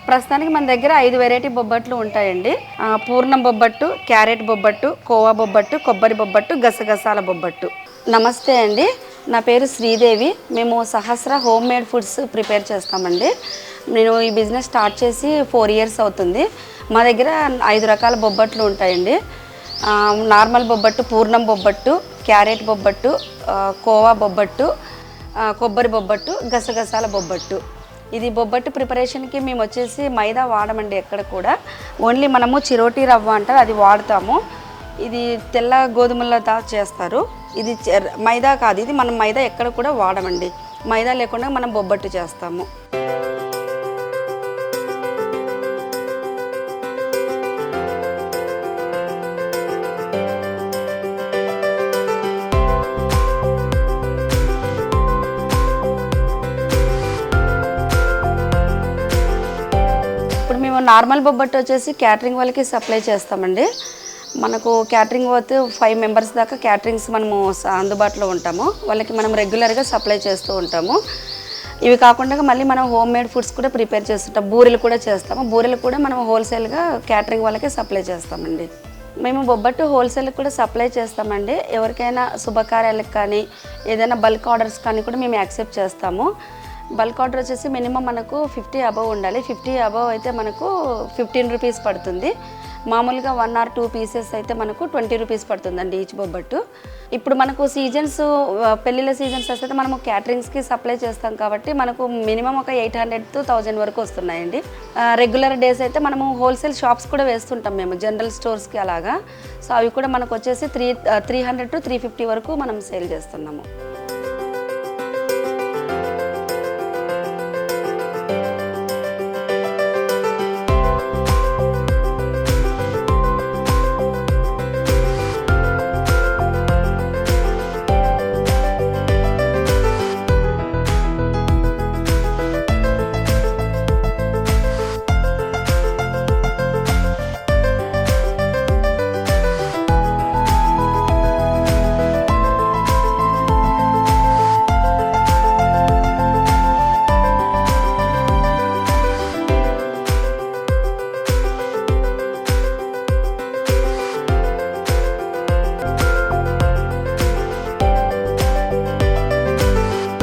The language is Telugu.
ప్రస్తుతానికి మన దగ్గర 5 వెరైటీ బొబ్బట్లు ఉంటాయండి. పూర్ణం బొబ్బట్టు, క్యారెట్ బొబ్బట్టు, కోవా బొబ్బట్టు, కొబ్బరి బొబ్బట్టు, గసగసాల బొబ్బట్టు. నమస్తే అండి, నా పేరు శ్రీదేవి. మేము సహస్ర హోమ్ మేడ్ ఫుడ్స్ ప్రిపేర్ చేస్తామండి. నేను ఈ బిజినెస్ స్టార్ట్ చేసి 4 ఇయర్స్ అవుతుంది. మా దగ్గర 5 రకాల బొబ్బట్లు ఉంటాయండి. నార్మల్ బొబ్బట్టు, పూర్ణం బొబ్బట్టు, క్యారెట్ బొబ్బట్టు, కోవా బొబ్బట్టు, కొబ్బరి బొబ్బట్టు, గసగసాల బొబ్బట్టు. ఇది బొబ్బట్టు ప్రిపరేషన్కి మేము వచ్చేసి మైదా వాడమండి ఎక్కడ కూడా. ఓన్లీ మనము చిరోటీ రవ్వ అంటారు, అది వాడతాము. ఇది తెల్ల గోధుమలతో చేస్తారు. ఇది మైదా కాదు, ఇది మనం మైదా ఎక్కడ కూడా వాడమండి. మైదా లేకుండా మనం బొబ్బట్టు చేస్తాము. ఇప్పుడు మేము నార్మల్ బొబ్బట్టు వచ్చేసి క్యాటరింగ్ వాళ్ళకి సప్లై చేస్తామండి. మనకు క్యాటరింగ్ వర్త్ 5 మెంబర్స్ దాకా క్యాటరింగ్స్ మనము అందుబాటులో ఉంటాము. వాళ్ళకి మనం రెగ్యులర్గా సప్లై చేస్తూ ఉంటాము. ఇవి కాకుండా మళ్ళీ మనం హోమ్ మేడ్ ఫుడ్స్ కూడా ప్రిపేర్ చేస్తుంటాం. బూరెలు కూడా చేస్తాము. బూరెలు కూడా మనం హోల్సేల్గా క్యాటరింగ్ వాళ్ళకి సప్లై చేస్తామండి. మేము బొబ్బట్టు హోల్సేల్కి కూడా సప్లై చేస్తామండి. ఎవరికైనా శుభకార్యాలకు కానీ ఏదైనా బల్క్ ఆర్డర్స్ కానీ కూడా మేము యాక్సెప్ట్ చేస్తాము. బల్క్ ఆర్డర్ వచ్చేసి మినిమం మనకు 50 అబవ్ ఉండాలి. 50 అబవ్ అయితే మనకు 15 రూపీస్ పడుతుంది. మామూలుగా 1 or 2 పీసెస్ అయితే మనకు 20 రూపీస్ పడుతుందండి ఈచ్ బొబ్బట్టు. ఇప్పుడు మనకు సీజన్స్, పెళ్ళిళ్ళ సీజన్స్ వస్తే మనము క్యాటరింగ్స్కి సప్లై చేస్తాం కాబట్టి మనకు మినిమం ఒక 800 to 1000 వరకు వస్తున్నాయండి. రెగ్యులర్ డేస్ అయితే మనము హోల్సేల్ షాప్స్ కూడా వేస్తుంటాం మేము, జనరల్ స్టోర్స్కి అలాగా. సో అవి కూడా మనకు వచ్చేసి 300 to 350 వరకు మనం సేల్ చేస్తున్నాము.